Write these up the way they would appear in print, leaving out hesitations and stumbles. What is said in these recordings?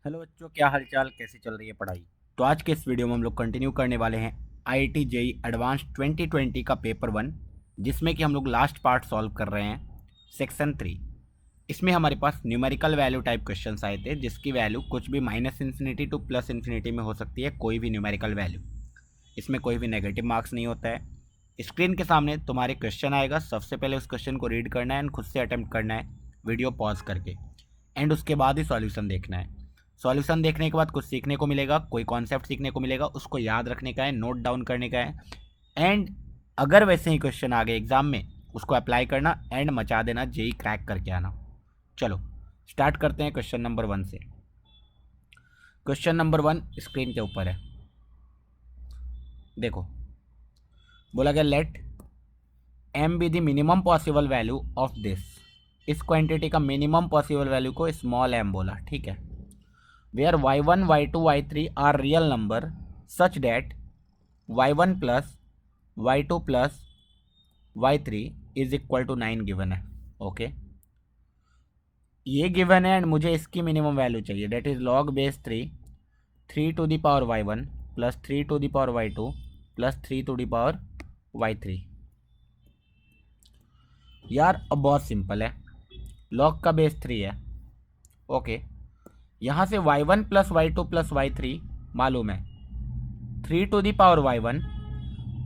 Hello बच्चों, क्या हालचाल, कैसी चल रही है पढ़ाई। तो आज के इस वीडियो में हम लोग कंटिन्यू करने वाले हैं आईआईटी जेई एडवांस 2020 का पेपर 1, जिसमें कि हम लोग लास्ट पार्ट सॉल्व कर रहे हैं सेक्शन 3। इसमें हमारे पास न्यूमेरिकल वैल्यू टाइप क्वेश्चंस आए थे, जिसकी वैल्यू कुछ भी -इन्फिनिटी टू +इन्फिनिटी में हो सकती है, कोई भी न्यूमेरिकल वैल्यू। इसमें कोई भी नेगेटिव मार्क्स नहीं होता है। स्क्रीन के सामने तुम्हारे क्वेश्चन आएगा, सबसे पहले उस क्वेश्चन को रीड करना है एंड खुद से अटेम्प्ट करना है वीडियो पॉज करके, एंड उसके बाद ही सॉल्यूशन देखना है। सॉल्यूशन देखने के बाद कुछ सीखने को मिलेगा, कोई कॉन्सेप्ट सीखने को मिलेगा, उसको याद रखने का है, नोट डाउन करने का है, एंड अगर वैसे ही क्वेश्चन आ गए एग्जाम में उसको अप्लाई करना एंड मचा देना, जेई क्रैक करके आना। चलो स्टार्ट करते हैं क्वेश्चन नंबर 1 से। क्वेश्चन नंबर 1 स्क्रीन के ऊपर है, देखो। बोला गया let m be the minimum possible value of this. इस क्वांटिटी का मिनिमम पॉसिबल वैल्यू को स्मॉल m बोला, ठीक है। where y1, y2, y3 are real number such that y1 plus y2 plus y3 is equal to 9 given है। Okay, ये given है and मुझे इसकी मिनिमम वैल्यू चाहिए, that is log base 3 to the power y1 plus 3 to the power y2 plus 3 to the power y3। यार अब बहुत simple है, लॉग का बेस 3 है। ओके, यहाँ से y1 plus y2 plus y3 मालूम है, 3 टू दी पावर y1।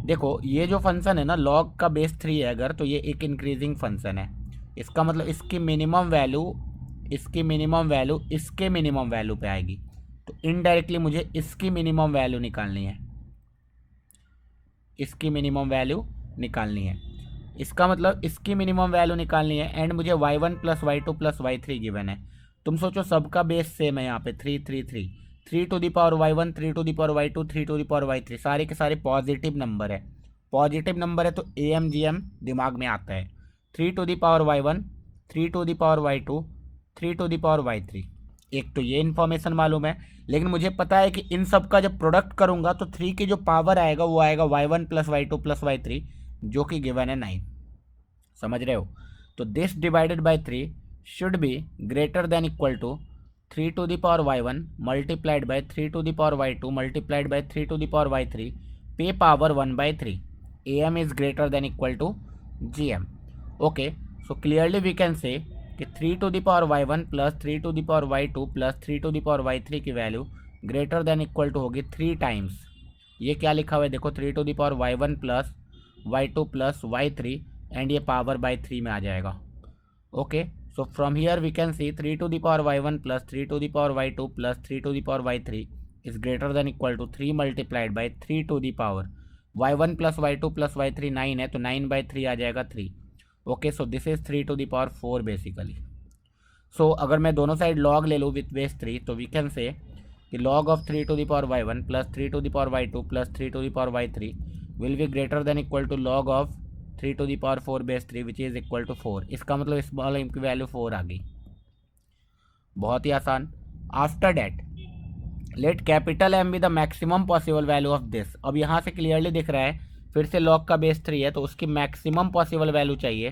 देखो ये जो फंक्शन है ना, लॉग का बेस 3 है अगर, तो ये एक इंक्रीजिंग फंक्शन है। इसका मतलब इसकी मिनिमम वैल्यू इसके मिनिमम वैल्यू पे आएगी, तो इनडायरेक्टली मुझे इसकी मिनिमम वैल्यू निकालनी है, इसका मतलब इसकी मिनिमम वैल्यू निकालनी है एंड मुझे y1 plus y2 plus y3 given है। तुम सोचो सबका बेस सेम है, यहाँ पे 3 3 3, 3 to the power y1, 3 to the power y2, 3 to the power y3, सारे के सारे पॉजिटिव नंबर है। पॉजिटिव नंबर है तो AMGM दिमाग में आता है। 3 to the power y1, 3 to the power y2, 3 to the power y3। एक तो ये इन्फॉर्मेशन मालूम है, लेकिन मुझे पता है कि इन सब का जब प्रोडक्ट करूंगा तो 3 की जो पावर आएगा वो आएगा y1 plus y2 plus y3, जो कि गिवन है 9। समझ रहे हो? तो this divided by 3 should be greater than equal to 3 to the power y1 multiplied by 3 to the power y2 multiplied by 3 to the power y3 पे power 1/3। am is greater than equal to gm। Okay, so clearly we can say कि 3 to the power y1 plus 3 to the power y2 plus 3 to the power y3 की value greater than equal to होगी 3 times, ये क्या लिखा हुआ है देखो, 3 to the power y1 plus y2 plus y3 and ये पावर बाय 3 में आ जाएगा। Okay, so from here we can see 3 to the power y1 plus 3 to the power y2 plus 3 to the power y3 is greater than equal to 3 multiplied by 3 to the power y1 plus y2 plus y3 9 है, तो 9/3 आ जाएगा 3। Okay, so this is 3 to the power 4 basically. So अगर मैं दोनों side log ले लूँ with base 3, तो वी कैन से कि log of 3 to the power y1 plus 3 to the power y2 plus 3 to the power y3 will be greater than equal to log of 3 to the power 4 base 3 which is equal to 4। इसका मतलब small m की value 4 आ गई, बहुत ही आसान। After that let capital m be the maximum possible value of this. अब यहाँ से clearly दिख रहा है, फिर से log का बेस 3 है तो उसकी मैक्सिमम पॉसिबल वैल्यू चाहिए,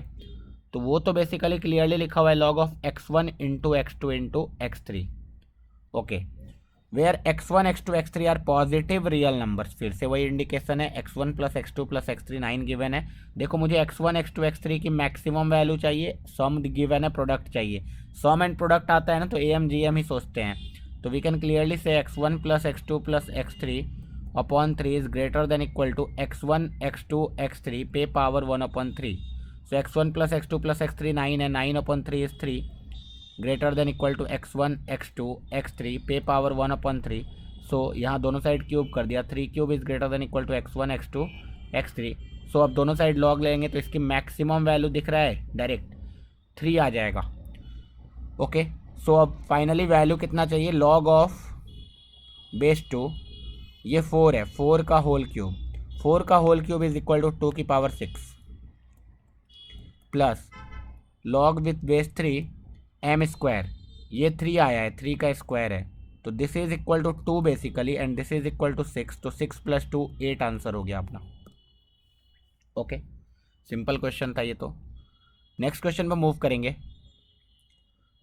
तो वो तो बेसिकली क्लियरली लिखा हुआ है log of x1 into x2 into x3। Okay, where x1 x2 x3 are positive real numbers, फिर से वही इंडिकेशन है, x1 plus x2 plus x3 9 given है। देखो मुझे x1 x2 x3 की मैक्सिमम वैल्यू चाहिए, सम गिवन है, प्रोडक्ट चाहिए। सम एंड प्रोडक्ट आता है ना तो AMGM ही सोचते हैं, तो we can clearly say x1 plus x2 plus x3 upon 3 is greater than equal to x1 x2 x3 पे पावर 1/3। सो x1 plus x2 plus x3 9 है, 9/3 is 3 greater than equal to x1 x2 x3 पे power 1/3। सो यहाँ दोनों side cube कर दिया, 3 cube is greater than equal to x1 x2 x3। So अब दोनों side log लेंगे तो इसकी मैक्सिमम वैल्यू दिख रहा है, डायरेक्ट 3 आ जाएगा। ओके, सो अब फाइनली वैल्यू कितना चाहिए, लॉग ऑफ बेस 2, ये 4 है, 4 का होल क्यूब, 4 का whole cube is equal to 2 की power 6 plus log with base 3 m square, ये 3 आया है, 3 का स्क्वायर है, तो this is equal to 2 basically and this is equal to 6, तो 6 प्लस 2 8 आंसर हो गया अपना। ओके, सिंपल क्वेश्चन था ये तो। नेक्स्ट क्वेश्चन पर मूव करेंगे।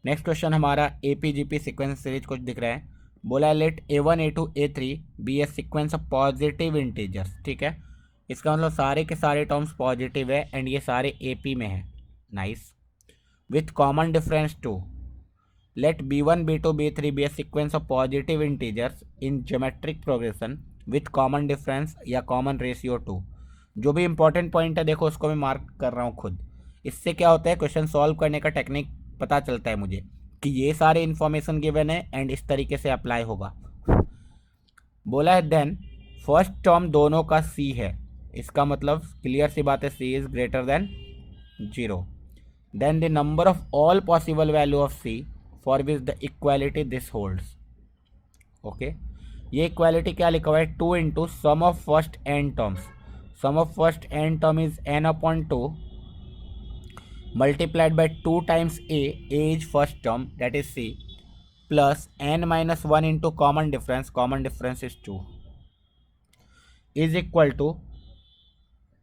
नेक्स्ट क्वेश्चन हमारा APGP सीक्वेंस सीरीज कुछ दिख रहा है। बोला है let A1 A2 A3 be a sequence of positive integers, ठीक है। इसका मतलब सारे के सारे टर्म्स पॉजिटिव है एंड ये सारे AP में है। Nice. With common difference two let B1 B2 B3 be a sequence of positive integers in geometric progression with common difference या कॉमन रेशियो टू। जो भी इंपॉर्टेंट पॉइंट है देखो उसको मैं मार्क कर रहा हूँ खुद। इससे क्या होता है, क्वेश्चन सॉल्व करने का टेक्निक पता चलता है मुझे कि ये सारे इन्फॉर्मेशन गिवन है एंड इस तरीके से अप्लाई होगा। बोला है देन फर्स्ट टर्म दोनों का C है, इसका मतलब क्लियर सी बात है C is greater than 0। Then the number of all possible value of C for which the equality this holds. Okay, ये इक्वालिटी क्या लिखा हुआ है, 2 into sum of first n terms. Sum of first n term is n/2 multiplied by 2 times A is first term that is C plus n minus 1 into common difference is 2 is equal to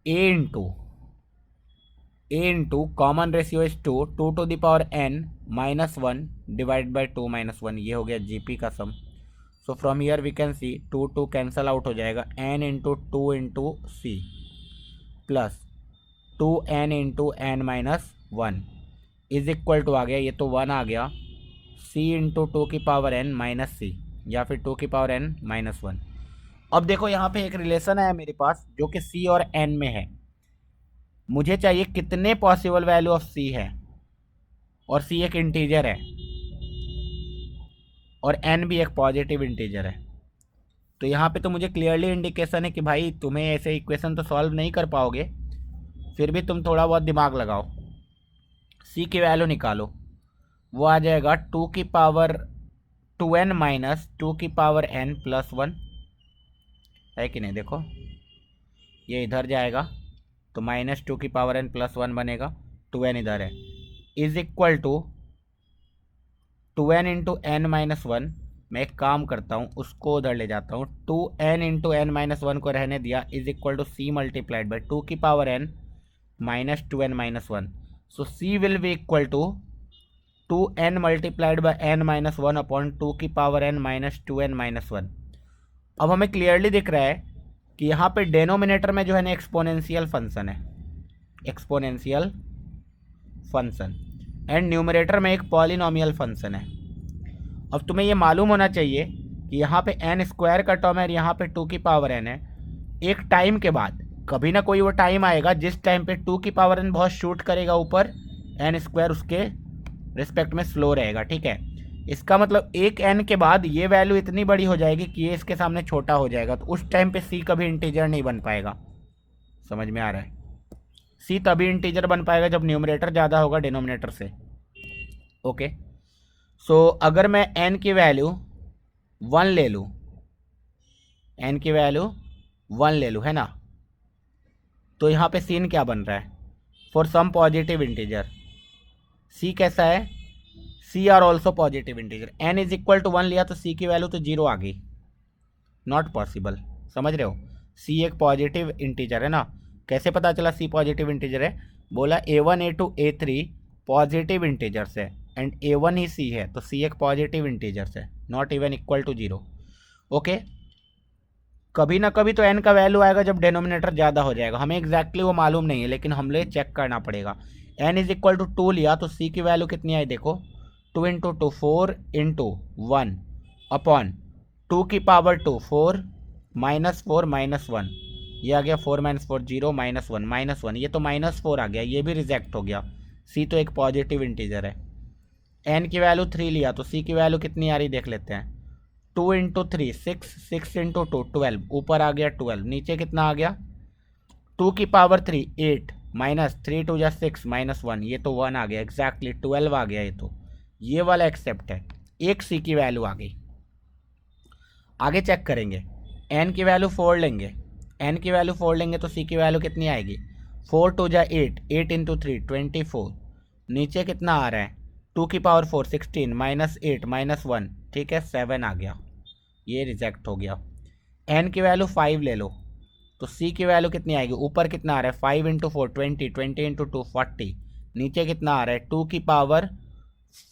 A into common ratio is 2 to the power n minus 1 divided by 2 minus 1, ये हो गया GP का sum. So from here we can see 2 cancel out हो जाएगा, n into 2 into C plus 2n into n minus 1 is equal to आ गया, ये तो 1 आ गया, C इंटू 2 की पावर n माइनस C या फिर 2 की पावर n माइनस 1। अब देखो यहाँ पे एक रिलेशन है मेरे पास जो कि C और n में है। मुझे चाहिए कितने पॉसिबल वैल्यू ऑफ C है, और C एक इंटीजर है और n भी एक पॉजिटिव इंटीजर है। तो यहाँ पे तो मुझे क्लियरली इंडिकेशन है कि भाई तुम्हें ऐसे इक्वेशन तो सॉल्व नहीं कर पाओगे, फिर भी तुम थोड़ा बहुत दिमाग लगाओ। C की वैल्यू निकालो, वो आ जाएगा 2 की पावर 2n माइनस 2 की पावर n प्लस 1, है कि नहीं। देखो ये इधर जाएगा तो माइनस 2 की पावर n प्लस 1 बनेगा, 2n इधर है, is equal to 2n into n minus 1। मैं एक काम करता हूँ उसको उधर ले जाता हूँ, 2n इंटू n माइनस 1 को रहने दिया, is equal to C multiplied by 2 की power n minus 2n minus 1। So C will be equal to 2n multiplied by n minus 1 upon 2 की power n minus 2n minus 1। अब हमें clearly दिख रहा है कि यहाँ पे डेनोमिनेटर में जो है ना एक्सपोनेंशियल फंक्शन है, एक्सपोनेंशियल फंक्शन, एंड न्यूमरेटर में एक पॉलिनोमियल फंक्शन है। अब तुम्हें ये मालूम होना चाहिए कि यहाँ पे n स्क्वायर का टर्म है और यहाँ पे 2 की पावर n है। एक टाइम के बाद कभी ना कोई वो टाइम आएगा जिस टाइम पे 2 की पावर n बहुत शूट करेगा ऊपर, n स्क्वायर उसके रिस्पेक्ट में स्लो रहेगा, ठीक है। इसका मतलब एक n के बाद ये वैल्यू इतनी बड़ी हो जाएगी कि ये इसके सामने छोटा हो जाएगा, तो उस टाइम पे C कभी इंटीजर नहीं बन पाएगा। समझ में आ रहा है, C तभी इंटीजर बन पाएगा जब न्यूमरेटर ज़्यादा होगा डिनोमिनेटर से। ओके, सो अगर मैं n की वैल्यू 1 ले लूँ, n की वैल्यू 1 ले लूँ, है ना, तो यहाँ पे सीन क्या बन रहा है, for some positive integer C कैसा है, C are also positive integer. n is equal to 1 लिया तो C की वैल्यू तो 0 आ गई, नॉट पॉसिबल। समझ रहे हो, C एक पॉजिटिव इंटीजर है ना। कैसे पता चला C पॉजिटिव इंटीजर है, बोला A1 A2 A3 positive integers है एंड A1 ही C है, तो C एक पॉजिटिव इंटीजर्स है, not even equal to 0। Okay, कभी ना कभी तो n का वैल्यू आएगा जब डेनोमिनेटर ज़्यादा हो जाएगा, हमें एग्जैक्टली वो मालूम नहीं है लेकिन हमले चेक करना पड़ेगा। n इज इक्वल टू 2 लिया तो C की वैल्यू कितनी आई, देखो 2 इंटू 2 4 इंटू 1 अपॉन 2 की पावर 2 4 माइनस 4 माइनस 1, ये आ गया 4 माइनस 4 0 माइनस 1, ये तो माइनस 4 आ गया, ये भी रिजेक्ट हो गया। C तो एक पॉजिटिव इंटीजर है। n की वैल्यू 3 लिया तो C की वैल्यू कितनी आ रही देख लेते हैं, 2 इंटू 3 6, 6 इंटू 2 12, ऊपर आ गया 12, नीचे कितना आ गया 2 की पावर 3 8 माइनस 3 2 जा 6 माइनस 1, ये तो 1 आ गया, एग्जैक्टली 12 आ गया। ये तो ये वाला एक्सेप्ट है, एक C की वैल्यू आ गई। आगे चेक करेंगे, n की वैल्यू 4 लेंगे, n की वैल्यू 4 लेंगे तो C की वैल्यू कितनी आएगी, 4 2 जा 8 8 इंटू 3 24, नीचे कितना आ रहा है 2 की पावर 4 16 माइनस 8 माइनस 1, ठीक है 7 आ गया, ये रिजेक्ट हो गया। n की वैल्यू 5 ले लो तो C की वैल्यू कितनी आएगी, ऊपर कितना आ रहा है 5 इंटू 4 20 20 इंटू 2 40, नीचे कितना आ रहा है 2 की पावर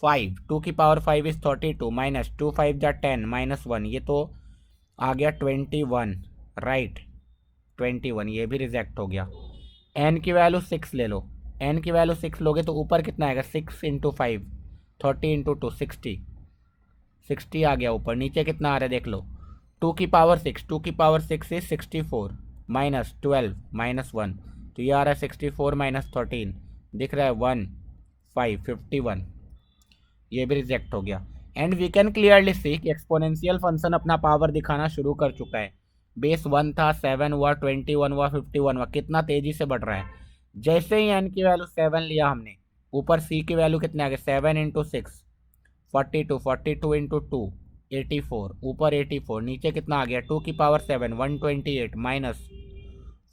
5, 2 की पावर 5 इज 32 माइनस 2 5 जा 10 माइनस 1, ये तो आ गया 21, राइट 21, ये भी रिजेक्ट हो गया। n की वैल्यू 6 ले लो, n की वैल्यू 6 लोगे तो ऊपर कितना आएगा, 6 इंटू 5 30 इंटू 2 60 आ गया ऊपर। नीचे कितना आ रहा है देख लो, 2 की पावर 6, 2 की पावर 6 इज 64 माइनस 12 माइनस 1, तो ये आ रहा है 64 माइनस 13, दिख रहा है 1 5 51, ये भी रिजेक्ट हो गया। And we can clearly see कि एक्सपोनेंशियल फंक्शन अपना पावर दिखाना शुरू कर चुका है। बेस 1 था, 7 हुआ, 21 हुआ, 51 हुआ, कितना तेजी से बढ़ रहा है। जैसे ही n की वैल्यू 7 लिया हमने, ऊपर c की वैल्यू कितने आ गए, 7 इंटू 6 42, 42 इंटू 2 84, ऊपर 84, नीचे कितना आ गया, 2 की पावर 7 128 माइनस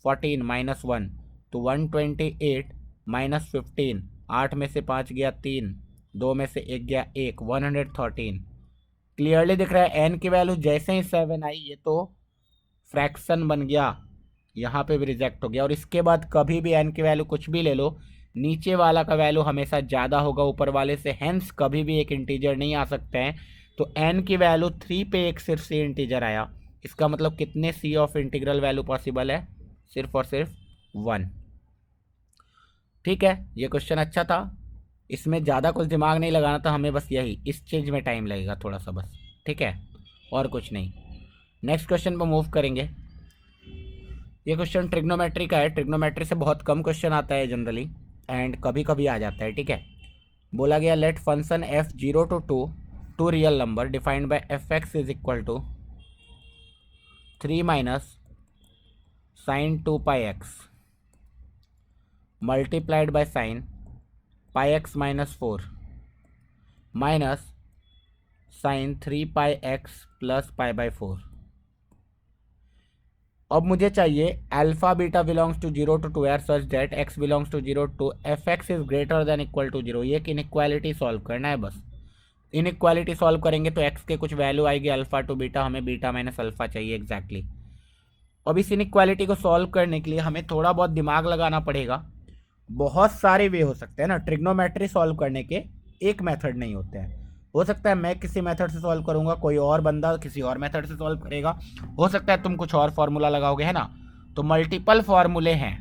14 माइनस 1, तो 128 माइनस 15, 8 में से 5 गया 3, 2 में से 1 गया 1, 113। क्लियरली दिख रहा है n की वैल्यू जैसे ही 7 आई ये तो फ्रैक्शन बन गया, यहाँ पे भी रिजेक्ट हो गया। और इसके बाद कभी भी n की वैल्यू कुछ भी ले लो, नीचे वाला का वैल्यू हमेशा ज़्यादा होगा ऊपर वाले से, हेंस कभी भी एक इंटीजर नहीं आ सकते हैं। तो n की वैल्यू 3 पे एक सिर्फ सी इंटीजर आया, इसका मतलब कितने c of integral value possible है, सिर्फ और सिर्फ 1। ठीक है, ये क्वेश्चन अच्छा था, इसमें ज़्यादा कुछ दिमाग नहीं लगाना था हमें, बस यही इस चीज़ में टाइम लगेगा थोड़ा सा बस, ठीक है, और कुछ नहीं। नेक्स्ट क्वेश्चन पर मूव करेंगे। ये क्वेश्चन ट्रिग्नोमेट्री का है, ट्रिग्नोमेट्री से बहुत कम क्वेश्चन आता है जनरली, एंड कभी कभी आ जाता है, ठीक है। बोला गया let function f 0 to 2 to real number defined by f x is equal to 3 minus sine 2 pi x multiplied by sine pi x minus 4 minus sine 3 pi x plus pi by 4। अब मुझे चाहिए alpha beta belongs to 0 to 2 such that x belongs to 0 to f x is greater than equal to 0। ये inequality solve करना है बस। Inequality solve करेंगे तो x के कुछ वैल्यू आएगी अल्फा टू बीटा, हमें बीटा माइनस अल्फा चाहिए एग्जैक्टली। अब इस इनइक्वालिटी को सॉल्व करने के लिए हमें थोड़ा बहुत दिमाग लगाना पड़ेगा। बहुत सारे वे हो सकते हैं ना ट्रिग्नोमेट्री सॉल्व करने के, एक मेथड नहीं होते हैं। हो सकता है मैं किसी मेथड से सॉल्व करूंगा, कोई और बंदा किसी और मेथड से सॉल्व करेगा, हो सकता है तुम कुछ और फार्मूला लगाओगे, है ना। तो मल्टीपल फार्मूले हैं।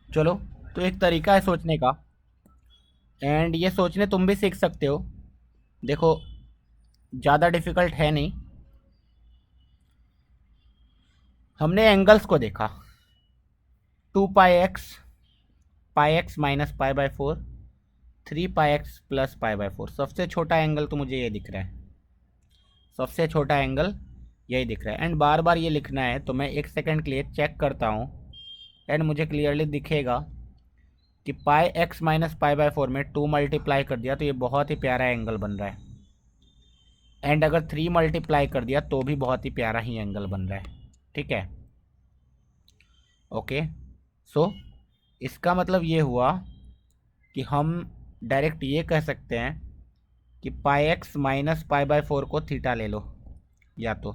चलो, तो एक तरीका है सोचने का, एंड ये सोचने तुम भी सीख सकते हो। देखो, ज़्यादा डिफिकल्ट है नहीं। हमने एंगल्स को देखा, 2 pi x minus pi by 4, 3 pi x plus pi by 4। सबसे छोटा एंगल तो मुझे ये दिख रहा है, सबसे छोटा एंगल यही दिख रहा है। एंड बार बार ये लिखना है तो मैं एक सेकंड के लिए चेक करता हूँ, एंड मुझे क्लियरली दिखेगा कि पाई एक्स माइनस पाई बाय 4 में 2 मल्टीप्लाई कर दिया तो ये बहुत ही प्यारा एंगल बन रहा है, एंड अगर 3 मल्टीप्लाई कर दिया तो भी बहुत ही प्यारा ही एंगल बन रहा है, ठीक है। ओके, सो इसका मतलब ये हुआ कि हम डायरेक्ट ये कह सकते हैं कि पाई एक्स माइनस पाई बाय 4 को थीटा ले लो, या तो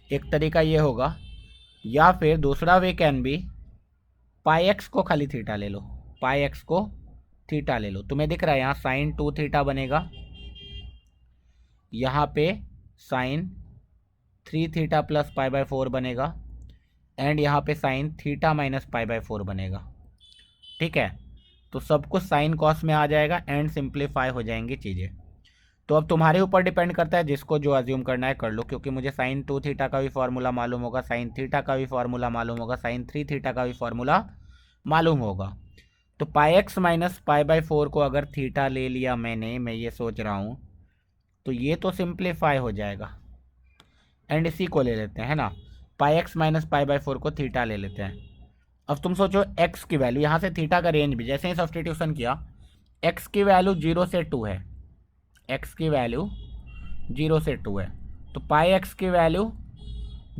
एक तरीका ये होगा, या फिर दूसरा वे कैन बी पाई एक्स को खाली थीटा ले लो, पाई एक्स को थीटा ले लो। तुम्हें दिख रहा है यहाँ साइन 2 थीटा बनेगा, यहाँ पे sine 3 theta plus pi by 4 बनेगा, एंड यहाँ पे sine theta minus pi by 4 बनेगा, ठीक है। तो सब कुछ साइन कॉस में आ जाएगा एंड सिंप्लीफाई हो जाएंगी चीज़ें। तो अब तुम्हारे ऊपर डिपेंड करता है, जिसको जो अज्यूम करना है कर लो, क्योंकि मुझे साइन 2 थीटा का भी फार्मूला मालूम होगा, साइन थीटा का भी फार्मूला मालूम होगा, साइन 3 थीटा का भी फार्मूला मालूम होगा। तो पाई एक्स माइनस पाई बाय 4 को अगर थीटा ले लिया मैंने, मैं ये सोच रहा हूँ, तो ये तो सिंप्लीफाई हो जाएगा, एंड इसी को ले लेते हैं, है ना। पाई एक्स माइनस पाई बाय 4 को थीटा ले लेते हैं। अब तुम सोचो x की वैल्यू, यहाँ से थीटा का रेंज भी जैसे ही सब्सटीट्यूशन किया, x की वैल्यू 0 से 2 है, x की वैल्यू 0 से 2 है, तो पाई एक्स की वैल्यू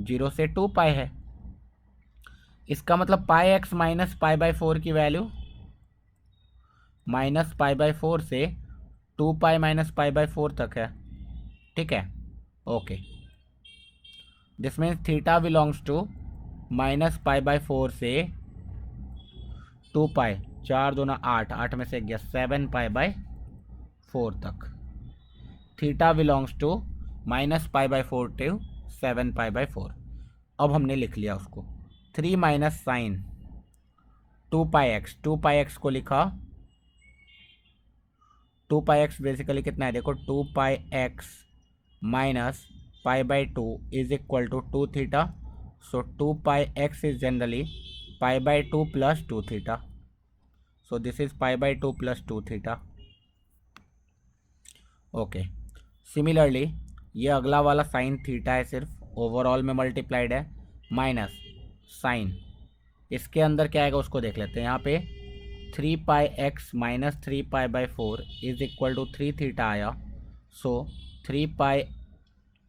0 से 2 पाई है। इसका मतलब पाई एक्स माइनस पाई बाय 4 की वैल्यू माइनस पाई बाय 4 से 2 पाई माइनस पाई बाय 4 तक है, ठीक है। Okay, this means theta belongs to minus pi by 4 से 2 पाई 4 दूना 8, 8 में से गया 7 पाई बाय 4 तक। Theta belongs to minus pi by 4 to 7 pi by 4। अब हमने लिख लिया उसको। 3 minus sine 2 pi x, 2 pi x को लिखा, 2 पाई एक्स बेसिकली कितना है देखो, 2 pi x minus pi by 2 is equal to 2 theta. So 2 pi x is generally pi by 2 plus 2 theta. So this is pi by 2 plus 2 theta. Okay, similarly ये अगला वाला sine theta है, सिर्फ overall में multiplied है, minus sign, इसके अंदर क्या आएगा उसको देख लेते हैं। यहाँ पे 3 pi x minus 3 pi by 4 is equal to 3 theta आया। So 3 pi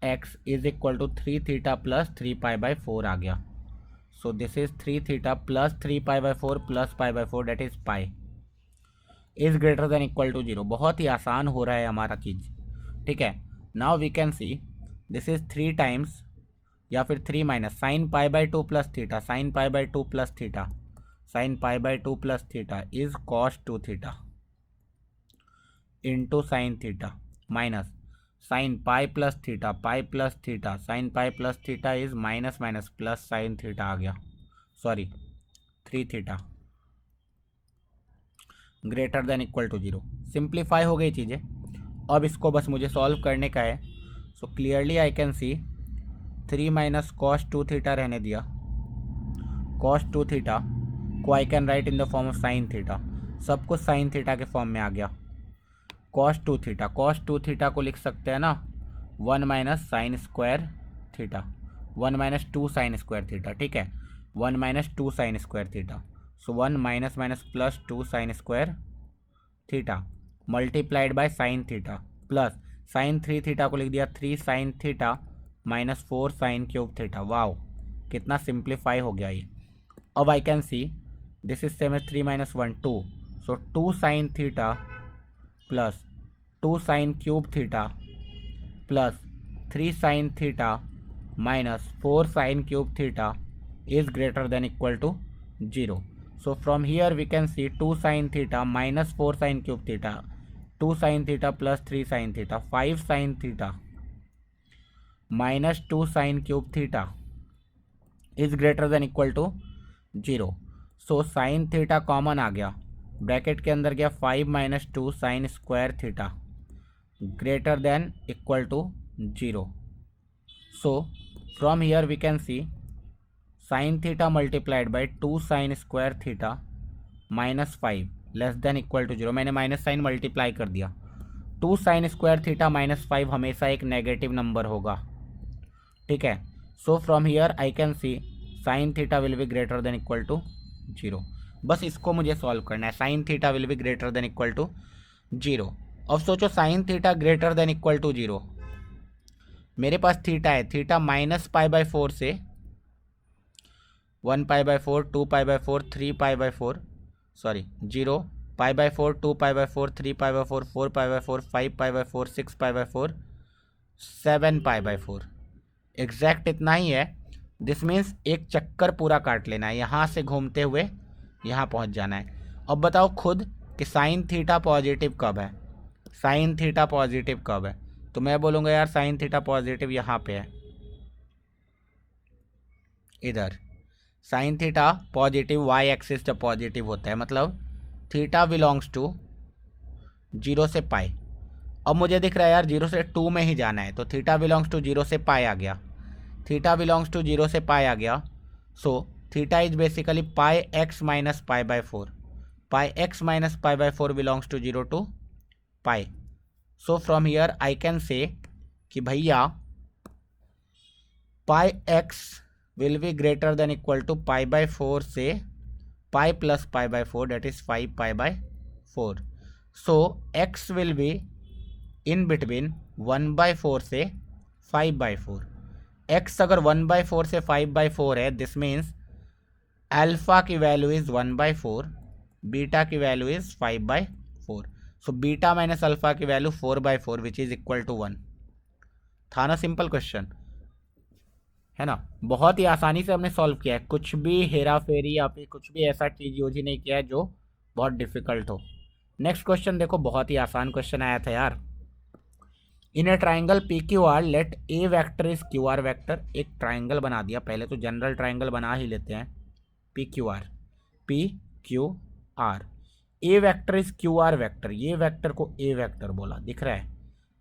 x is equal to 3 theta plus 3 pi by 4 आ गया। So this is 3 theta plus 3 pi by 4 plus pi by 4 that is pi is greater than equal to 0। बहुत ही आसान हो रहा है हमारा चीज़, ठीक है। Now we can see this is 3 times या फिर 3 minus sine pi by 2 plus theta, sine pi by 2 plus theta, sine pi by 2 plus theta is cos 2 theta into sine theta minus sine pi plus theta, pi plus theta, sine pi plus theta is minus minus plus sine theta आ गया, sorry 3 theta greater than equal to 0। Simplify हो गई चीज़ें। अब इसको बस मुझे solve करने का है। So clearly I can see 3 minus cos 2 theta रहने दिया, कॉस 2 थीटा को I can write in the form of sine theta, सब कुछ साइन थीटा के फॉर्म में आ गया। कॉस 2 थीटा, कॉस 2 थीटा को लिख सकते हैं ना 1 minus sine square theta, 1 minus 2 sine square theta, ठीक है, 1 minus 2 sine square theta. So 1 minus minus plus 2 sine square theta multiplied by sine theta plus sine 3 theta को लिख दिया 3 sine theta minus 4 sine cube theta. Wow, कितना simplify हो गया ये। अब I can see this is same as 3 minus 1 2। So 2 sign theta plus 2 sign cube theta plus 3 sine theta minus 4 sine cube theta is greater than equal to 0. So from here we can see 2 sin theta minus 4 sin cube theta, 2 sin theta plus 3 sin theta, 5 sin theta minus 2 sin cube theta is greater than equal to 0. So sin theta common आ गया, bracket के अंदर गया 5 minus 2 sine square theta greater than equal to 0. So from here we can see sin theta multiplied by 2 sin square theta minus 5 less than equal to 0। मैंने minus sign multiply कर दिया। 2 sin square theta minus 5 हमेशा एक negative number होगा, ठीक है। So from here I can see sine theta will be greater than equal to 0। बस इसको मुझे सॉल्व करना है, sine theta will be greater than equal to 0। अब सोचो sine theta greater than equal to 0, मेरे पास थीटा है, थीटा माइनस पाई बाई 4 से 1 pi by 4, 2 pi by 4, 3 pi by 4, sorry 0 pi by 4, 2 pi by 4, 3 pi by 4, 4 pi by 4, 5 pi by 4, 6 pi by 4, 7 pi by 4, exact इतना ही है। This means एक चक्कर पूरा काट लेना है, यहाँ से घूमते हुए यहाँ पहुँच जाना है। अब बताओ खुद कि साइन थीटा पॉजिटिव कब है, साइन थीटा पॉजिटिव कब है। तो मैं बोलूँगा यार साइन थीटा पॉजिटिव यहाँ पे है, इधर sine theta positive y axis जब पॉजिटिव होता है, मतलब थीटा बिलोंग्स टू 0 से पाई। अब मुझे दिख रहा है यार 0 से 2 में ही जाना है, तो थीटा बिलोंग्स टू 0 से पाई आ गया, थीटा बिलोंग्स टू 0 से पाई आ गया। So theta is basically pi x minus pi by 4, pi x minus pi by 4 belongs to 0 to pi. So from here I can say कि भैया pi x will be greater than equal to pi by 4 से pi plus pi by 4 that is 5 pi by 4। So x will be in between 1 by 4 से 5 by 4। X अगर 1 by 4 से 5 by 4 है, this means alpha की value is 1 by 4, beta की value is 5 by 4। So beta minus alpha की value 4 by 4 which is equal to 1। था ना simple question, है ना। बहुत ही आसानी से हमने सॉल्व किया है, कुछ भी हेरा फेरी या फिर कुछ भी ऐसा चीज यूज ही नहीं किया है जो बहुत डिफिकल्ट हो। नेक्स्ट क्वेश्चन देखो, बहुत ही आसान क्वेश्चन आया था यार। In a triangle P Q R let a vector is Q R vector. एक ट्राइंगल बना दिया, पहले तो जनरल ट्राइंगल बना ही लेते हैं। P Q are, P Q are, A vector is Q R vector, ये वैक्टर को ए वैक्टर बोला, दिख रहा है।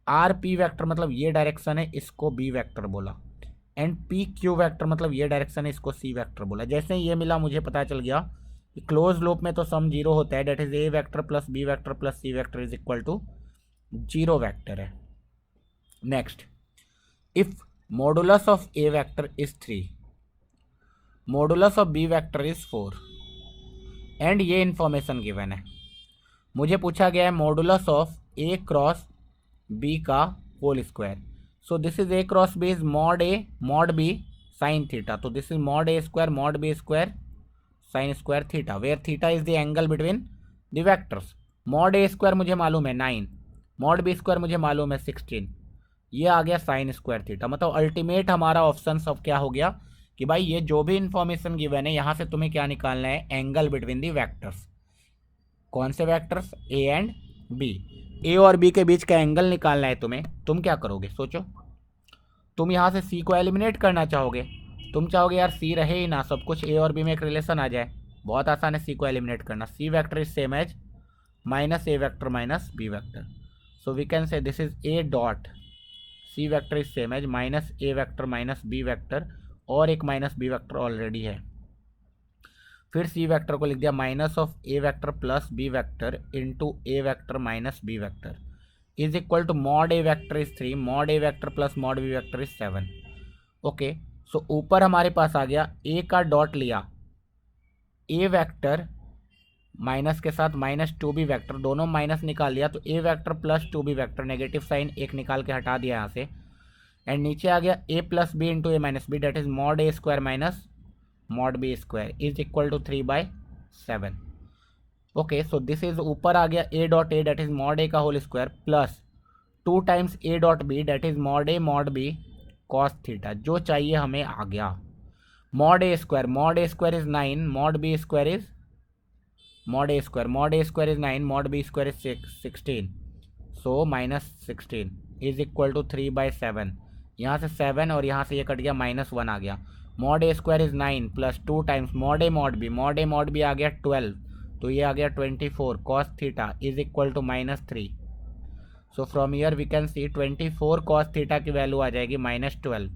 आर पी वैक्टर मतलब ये डायरेक्शन है, इसको बी वैक्टर बोला। एंड पी क्यू वैक्टर मतलब ये डायरेक्शन है, इसको सी वैक्टर बोला। जैसे ही ये मिला मुझे पता चल गया कि क्लोज लूप में तो सम जीरो होता है, that is a vector plus b vector plus c vector is equal to zero vector है। Next, if modulus of a vector is 3, modulus of b vector is 4 and ये information given है। मुझे पूछा गया है modulus of a cross b का whole square. So this is a cross b is mod a mod b sine theta, तो this is mod a square mod b square sine square theta, where theta is the angle between the vectors. Mod a square मुझे मालूम है 9, mod b square मुझे मालूम है 16, ये आ गया साइन स्क्वायर थीटा। मतलब अल्टीमेट हमारा ऑप्शन सब क्या हो गया कि भाई ये जो भी इंफॉर्मेशन गिवन है यहाँ से तुम्हें क्या निकालना है, एंगल बिटवीन दी वैक्टर्स। कौन से वैक्टर्स, ए एंड बी, ए और बी के बीच का एंगल निकालना है तुम्हें। तुम क्या करोगे सोचो, तुम यहाँ से सी को एलिमिनेट करना चाहोगे, तुम चाहोगे यार सी रहे ही ना, सब कुछ ए और बी में एक रिलेशन आ जाए। बहुत आसान है सी को एलिमिनेट करना, C vector is same as minus A vector minus B vector. So we can say this is A dot C vector is same as minus A vector minus B vector, और एक minus B vector already है। फिर C vector को लिख दिया minus of a vector plus b vector into a vector minus B vector is equal to mod a vector is 3, mod a vector plus mod b vector is 7। Okay, so ऊपर हमारे पास आ गया ए का dot लिया, ए vector minus के साथ minus 2b vector, दोनों minus निकाल लिया, तो a vector plus 2b vector, negative sign एक निकाल के हटा दिया यहाँ से। एंड नीचे आ गया a plus b into a minus b, that is mod a square minus mod b square is equal to 3/7। Okay, so this is ऊपर आ गया a dot a that is mod a का whole square plus 2 times a dot b that is mod a mod b cos theta, जो चाहिए हमें आ गया। Mod a square is 9, mod b square is mod a square is 9, mod b square is 16, so minus 16 is equal to 3/7। यहाँ से 7 और यहाँ से ये कट गया, -1 आ गया। Mod a square is 9 plus 2 times mod a mod b आ गया 12, तो ये आ गया 24 cos theta is equal to -3। So from here we can see 24 cos theta की वैल्यू आ जाएगी -12,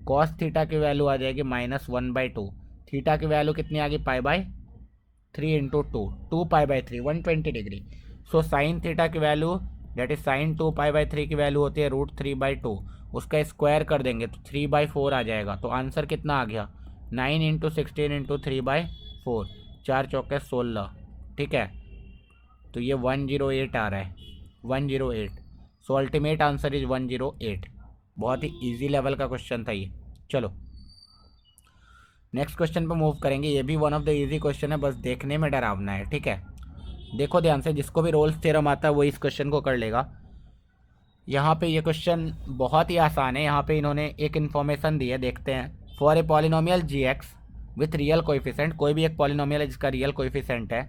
कॉस थीटा की वैल्यू आ जाएगी -1/2, थीटा की वैल्यू कितनी आ गई, π/3 into 2 π/3 120 degree. So sine theta की वैल्यू डेट इज साइन 2 π/3 की वैल्यू होती है √3/2, उसका स्क्वायर कर देंगे तो 3/4 आ जाएगा। तो आंसर कितना आ गया, 9 इंटू 16 इंटू 3/4, 4 चौके 16, ठीक है। तो ये 108 आ रहा है, 108। सो अल्टीमेट आंसर इज 108। बहुत ही इजी लेवल का क्वेश्चन था ये। चलो नेक्स्ट क्वेश्चन पे मूव करेंगे, ये भी one of the easy question है, बस देखने में डरावना है, ठीक है। देखो ध्यान से, जिसको भी रोल्स थ्योरम आता है वो इस क्वेश्चन को कर लेगा। यहाँ पे ये क्वेश्चन बहुत ही आसान है, यहाँ पे इन्होंने एक इन्फॉर्मेशन दी है, देखते हैं। For a polynomial g(x) with real coefficient, कोई भी एक पॉलिनोमियल है जिसका रियल कोएफिशिएंट है,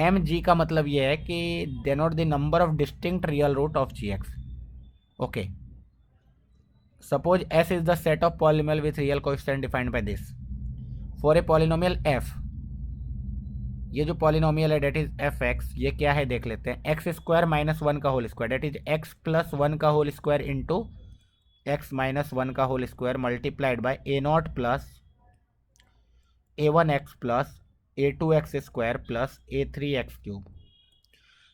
mg का मतलब ये है कि denote the number of distinct real root of gx। Okay, suppose s is the set of polynomial with real coefficient defined by this. For a polynomial f, ये जो पॉलिनोमियल है that is fx, ये क्या है देख लेते हैं। x square -1 का whole square that is x plus 1 का whole square into x minus 1 का whole square multiplied by a0 plus a1x plus a2x square plus a3x cube.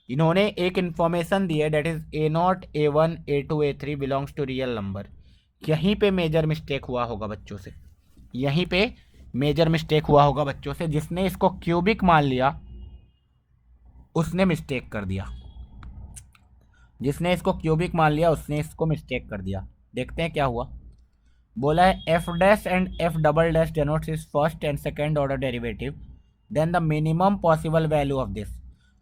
इन्होंने एक इन्फॉर्मेशन दी है that is a0 a1 a2 a3 belongs to real number. यहीं पे major mistake हुआ होगा बच्चों से, यहीं पे मेजर मिस्टेक हुआ होगा बच्चों से। जिसने इसको क्यूबिक मान लिया उसने मिस्टेक कर दिया, जिसने इसको क्यूबिक मान लिया उसने इसको मिस्टेक कर दिया। देखते हैं क्या हुआ। बोला है f dash and f double dash denotes is first and second order derivative, then the minimum possible value of this.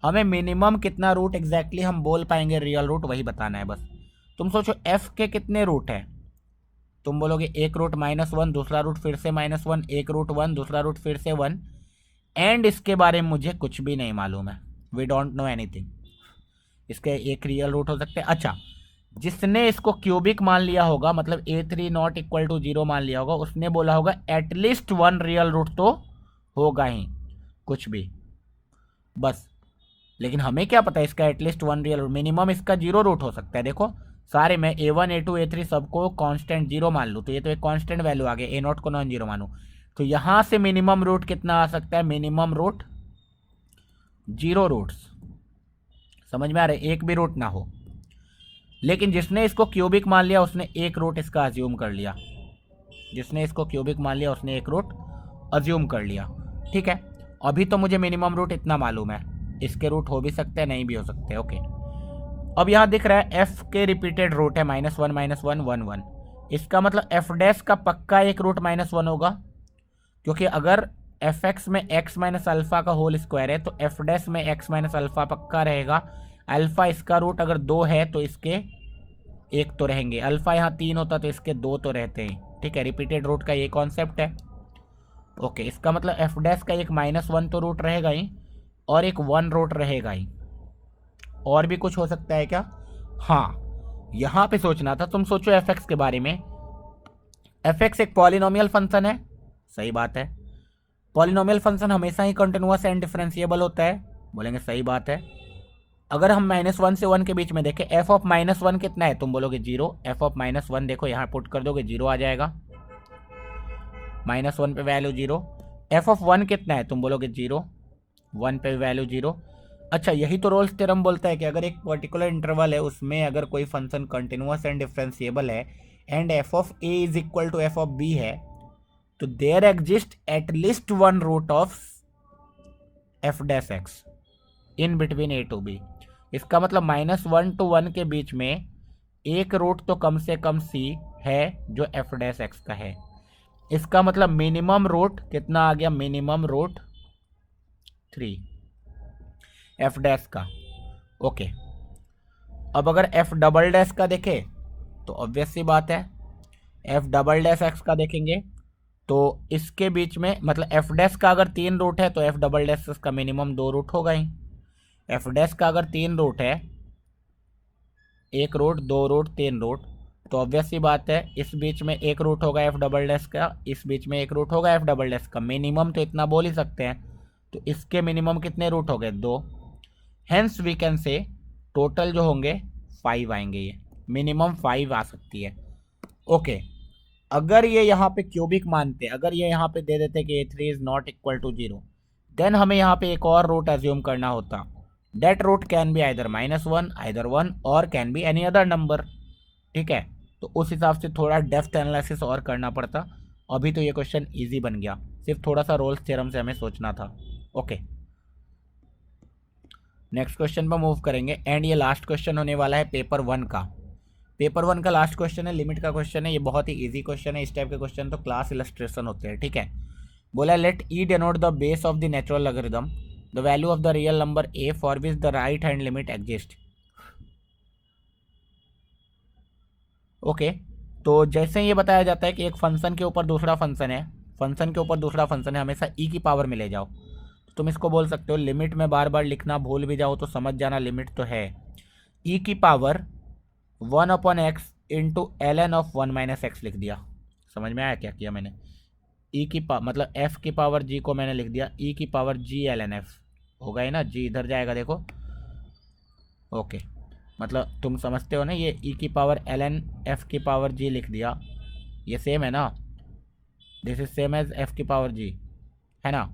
हमें मिनिमम कितना रूट एग्जैक्टली हम बोल पाएंगे रियल रूट, वही बताना है बस। तुम सोचो एफ के कितने रूट हैं, तुम बोलोगे एक रूट -1, दूसरा रूट फिर से -1, एक रूट 1, दूसरा रूट फिर से 1, एंड इसके बारे में मुझे कुछ भी नहीं मालूम है। We don't know anything. इसके एक रियल रूट हो सकते हैं। अच्छा, जिसने इसको क्यूबिक मान लिया होगा, मतलब a3 नॉट इक्वल टू 0 मान लिया होगा, उसने बोला होगा एटलीस्ट 1 रियल रूट तो होगा ही, कुछ भी बस। लेकिन हमें क्या पता इसका एटलीस्ट 1 रियल रूट, मिनिमम इसका 0 रूट हो सकता है। देखो सारे में a1 a2 a3 सबको कांस्टेंट 0 मान लूँ तो ये तो एक कांस्टेंट वैल्यू आ गया, a0 को नॉन जीरो मानूँ तो यहाँ से मिनिमम रूट कितना आ सकता है, मिनिमम रूट 0 रूट्स। समझ में आ रहा है, एक भी रूट ना हो। लेकिन जिसने इसको क्यूबिक मान लिया उसने एक रूट इसका अज्यूम कर लिया, जिसने इसको क्यूबिक मान लिया उसने एक रूट अज्यूम कर लिया। ठीक है, अभी तो मुझे मिनिमम रूट इतना मालूम है, इसके रूट हो भी सकते हैं नहीं भी हो सकते। ओके, अब यहाँ दिख रहा है एफ के रिपीटेड रूट है -1 -1 1 1। इसका मतलब एफ डैश का पक्का एक रूट -1 होगा, क्योंकि अगर एफ एक्स में एक्स माइनस अल्फा का होल स्क्वायर है तो एफ डैश में एक्स माइनस अल्फा पक्का रहेगा। अल्फा इसका रूट अगर 2 है तो इसके एक तो रहेंगे, अल्फा यहाँ 3 होता तो इसके 2 तो रहते हैं। ठीक है, रिपीटेड रूट का ये कॉन्सेप्ट है। ओके, इसका मतलब एफ डैश का एक -1 तो रूट रहेगा ही और एक 1 रूट रहेगा ही। और भी कुछ हो सकता है क्या? हाँ, यहाँ पे सोचना था। तुम सोचो एफ एक्स के बारे में। एफ एक्स एक पॉलिनोमियल फंक्शन है, सही बात है। पॉलिनोमियल फंक्शन हमेशा ही कंटिन्यूअस एंड डिफरेंशिएबल होता है, बोलेंगे सही बात है। अगर हम -1 से 1 के बीच में देखें, एफ ऑफ -1 कितना है, तुम बोलोगे 0। एफ ऑफ -1 देखो यहाँ पुट कर दोगे 0 आ जाएगा, -1 पे वैल्यू 0। एफ ऑफ 1 कितना है, तुम बोलोगे 0, 1 पे वैल्यू 0। अच्छा, यही तो रोल्स थ्योरम बोलता है कि अगर एक पर्टिकुलर इंटरवल है उसमें अगर कोई फंक्शन कंटिन्यूअस एंड डिफरेंशिएबल है and f of a is equal to f of b है तो there exist at least 1 root of f dash x in between a to b. इसका मतलब -1 to 1 के बीच में एक रूट तो कम से कम सी है जो एफ डैश एक्स का है। इसका मतलब मिनिमम रूट कितना आ गया, मिनिमम रूट 3 एफ डैश का। ओके, अब अगर एफ डबल डैश का देखें तो ऑब्वियस सी बात है, एफ डबल डैश एक्स का देखेंगे तो इसके बीच में मतलब एफ डैश का अगर 3 रूट है तो एफ डबल डैश का मिनिमम 2 रूट होगा ही। एफ डैश का अगर 3 रूट है, 1 रूट 2 रूट 3 रूट, तो ऑब्वियस सी बात है इस बीच में एक रूट होगा एफ डबल डैश का, इस बीच में एक रूट होगा एफ डबल डैश का। मिनिमम तो इतना बोल ही सकते हैं, तो इसके मिनिमम कितने रूट हो गए, 2। Hence we can say total जो होंगे 5 आएंगे, ये मिनिमम 5 आ सकती है। ओके, अगर ये यहाँ पे क्यूबिक मानते, अगर ये यहाँ पे दे देते कि a3 is not equal to 0, then हमें यहाँ पे एक और रूट एज्यूम करना होता। That root can be either -1 either 1 और can be any other number. ठीक है, तो उस हिसाब से थोड़ा डेप्थ एनालिसिस और करना पड़ता। अभी तो ये क्वेश्चन इजी बन गया, सिर्फ थोड़ा सा रोल्स थ्योरम से हमें सोचना था। ओके, नेक्स्ट क्वेश्चन पर मूव करेंगे एंड ये लास्ट क्वेश्चन होने वाला है पेपर 1 का। पेपर 1 का लास्ट क्वेश्चन है, लिमिट का क्वेश्चन है। ये बहुत ही इजी क्वेश्चन है, इस टाइप के क्वेश्चन तो क्लास इलस्ट्रेशन होते हैं। ठीक है, बोला let e denote the base of the natural logarithm the value of the real number a for which the right hand limit exist. Okay, तो जैसे ये बताया जाता है कि एक फंक्शन के ऊपर दूसरा फंक्शन है, फंक्शन के ऊपर दूसरा फंक्शन है, हमेशा ई की पावर में ले जाओ। तो तुम इसको बोल सकते हो लिमिट में बार बार लिखना भूल भी जाओ तो समझ जाना लिमिट तो है ई की power 1/x into ln of 1 - x लिख दिया। समझ में आया क्या किया मैंने? ई की मतलब f की पावर g को मैंने लिख दिया ई की पावर g ln f, होगा ही ना, g इधर जाएगा देखो। ओके, मतलब तुम समझते हो ना, ये ई की पावर ln f की पावर g लिख दिया, ये सेम है ना, this is same as f की पावर g है ना।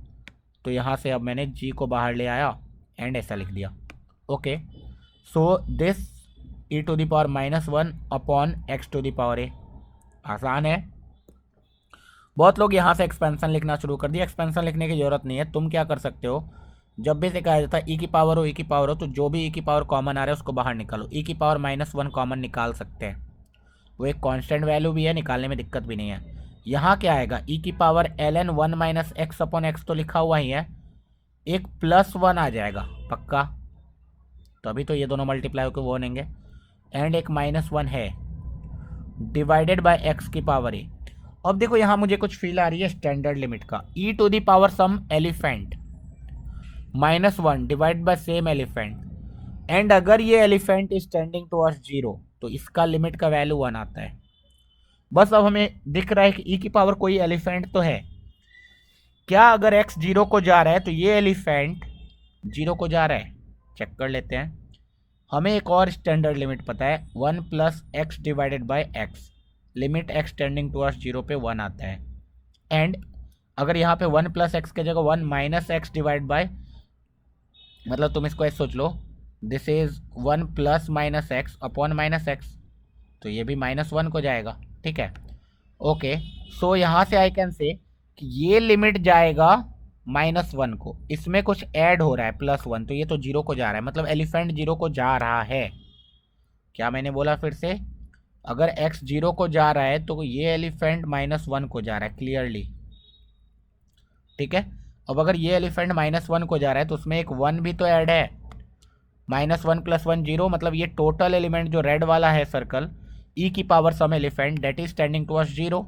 तो यहाँ से अब मैंने g को बाहर ले आया एंड ऐसा लिख दिया। Okay, so this e to the power -1 upon x to the power a। आसान है। बहुत लोग यहाँ से एक्सपेंशन लिखना शुरू कर दिया। एक्सपेंशन लिखने की ज़रूरत नहीं है। तुम क्या कर सकते हो, जब भी से कहा जाता है ई की पावर हो ई की पावर हो, तो जो भी ई की पावर कॉमन आ रहा है उसको बाहर निकालो। ई की पावर -1 कॉमन निकाल सकते हैं, वो एक कांस्टेंट वैल्यू भी है, निकालने में दिक्कत भी नहीं है। यहाँ क्या आएगा, ई की power ln 1 - x upon x तो लिखा हुआ ही है, एक +1 आ जाएगा पक्का, तभी तो ये दोनों मल्टीप्लाई होकर वो बनेंगे। एंड एक -1 है डिवाइडेड बाय x की पावर a। अब देखो यहाँ मुझे कुछ फील आ रही है स्टैंडर्ड लिमिट का, e to the power some elephant -1 divide by same elephant and अगर ये एलिफेंट इज टेंडिंग टुवर्ड्स 0 तो इसका लिमिट का वैल्यू 1 आता है। बस अब हमें दिख रहा है कि ई की पावर कोई एलिफेंट तो है क्या। अगर x 0 को जा रहा है तो ये एलिफेंट 0 को जा रहा है, चेक कर लेते हैं। हमें एक और स्टैंडर्ड लिमिट पता है 1 plus x divided by x, limit x tending towards 0 पे 1 आता है। एंड अगर यहाँ पे 1 प्लस एक्स के जगह 1 माइनस एक्स डिवाइड बाय, मतलब तुम इसको ऐसे सोच लो, this is 1 plus minus x upon minus x, तो ये भी -1 को जाएगा, ठीक है। ओके, सो यहाँ से आई कैन से कि ये लिमिट जाएगा -1 को, इसमें कुछ ऐड हो रहा है +1, तो ये तो 0 को जा रहा है, मतलब एलिफेंट 0 को जा रहा है। क्या मैंने बोला फिर से, अगर x 0 को जा रहा है तो ये एलिफेंट -1 को जा रहा है क्लियरली, ठीक है। अब अगर ये एलिफेंट -1 को जा रहा है तो उसमें एक 1 भी तो ऐड है, -1 + 1 0, मतलब ये टोटल एलिमेंट जो रेड वाला है सर्कल ई की power some elephant that is tending towards 0।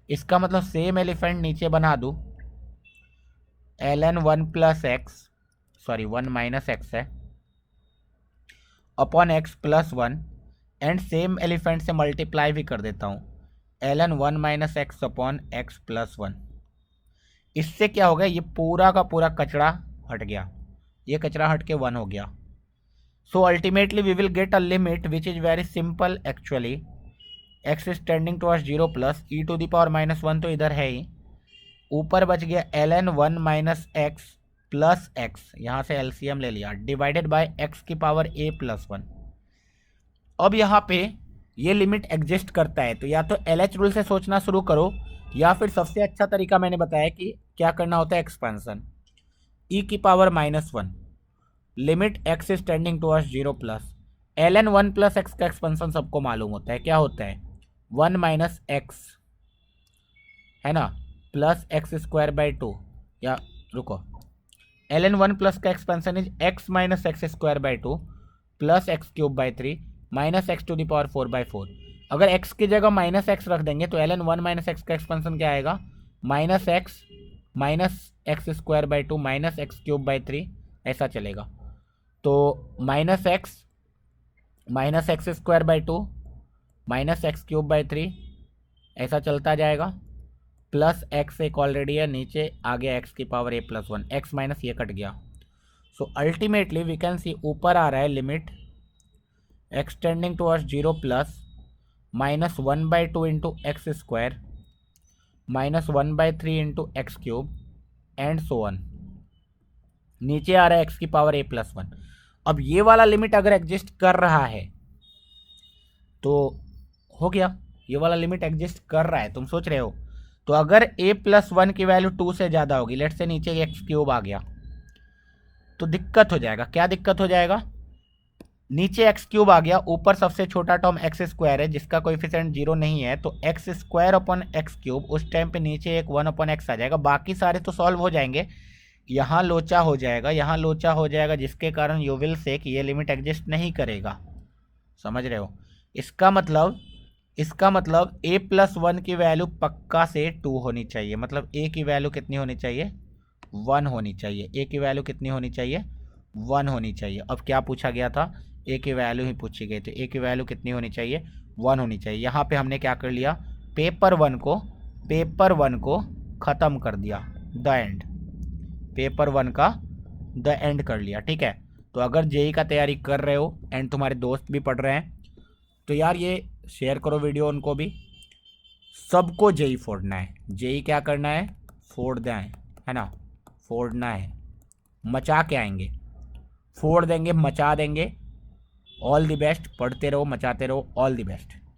इसका मतलब सेम एलिफेंट नीचे बना दूँ, ln 1 + x, सॉरी 1 - x है, upon x + 1 and same elephant से मल्टीप्लाई भी कर देता हूँ, ln 1 - x अपॉन x + 1। इससे क्या हो गया, ये पूरा का पूरा कचरा हट गया, ये कचरा हट के 1 हो गया। So ultimately we will get a limit which is very simple actually, x is tending towards 0 plus e⁻⁻1 तो इधर है ही, ऊपर बच गया ln 1 - x प्लस x, यहाँ से एलसीएम ले लिया, डिवाइडेड बाय x की पावर a + 1। अब यहाँ पे ये लिमिट एग्जिस्ट करता है तो या तो LH रूल से सोचना शुरू करो, या फिर सबसे अच्छा तरीका मैंने बताया कि क्या करना होता है, expansion e⁻⁻1 limit x is tending towards 0 plus ln 1 + x का एक्सपेंशन सबको मालूम होता है, क्या होता है 1 - x है ना, प्लस x²/2, या रुको, ln 1 प्लस का expansion is x - x² plus x³/3 minus x⁴/4। अगर x की जगह -x रख देंगे तो ln 1 - x का एक्सपेंशन क्या आएगा, -x -x² माइनस x³/3, ऐसा चलेगा। तो -x -x²/2 माइनस x³/3 ऐसा चलता जाएगा, प्लस x एक ऑलरेडी है, नीचे आ गया x की पावर a + 1, x माइनस ये कट गया। So ultimately we can see ऊपर आ रहा है limit x tending towards 0 plus -1/2 into x² -1/3 into x³ and so on, नीचे आ रहा है x की पावर a + 1। अब ये वाला लिमिट अगर एग्जिस्ट कर रहा है तो हो गया, ये वाला लिमिट एग्जिस्ट कर रहा है, तुम सोच रहे हो। तो अगर a + 1 की वैल्यू 2 से ज़्यादा होगी, लेट से नीचे x³ आ गया, तो दिक्कत हो जाएगा। क्या दिक्कत हो जाएगा, नीचे x³ आ गया, ऊपर सबसे छोटा टर्म x² है जिसका कोएफिशिएंट 0 नहीं है, तो x² अपॉन x³, उस टाइम पे नीचे एक 1/x आ जाएगा, बाकी सारे तो सॉल्व हो जाएंगे। यहाँ लोचा हो जाएगा, यहाँ लोचा हो जाएगा, जिसके कारण यू विल से कि ये लिमिट एग्जिस्ट नहीं करेगा, समझ रहे हो। इसका मतलब a + 1 की वैल्यू पक्का से 2 होनी चाहिए, मतलब a की वैल्यू कितनी होनी चाहिए, 1 होनी चाहिए। a की वैल्यू कितनी होनी चाहिए, 1 होनी चाहिए। अब क्या पूछा गया था, a की वैल्यू ही पूछी गई, तो a की वैल्यू कितनी होनी चाहिए, 1 होनी चाहिए। यहाँ पे हमने क्या कर लिया, पेपर वन को ख़त्म कर दिया, द एंड, पेपर 1 का द एंड कर लिया, ठीक है। तो अगर जेई का तैयारी कर रहे हो एंड तुम्हारे दोस्त भी पढ़ रहे हैं तो यार ये शेयर करो वीडियो उनको भी, सबको जेई फोड़ना है। जेई क्या करना है, फोड़ना है ना, फोड़ना है, मचा के आएंगे, फोड़ देंगे, मचा देंगे। ऑल द बेस्ट, पढ़ते रहो, मचाते रहो, ऑल द बेस्ट।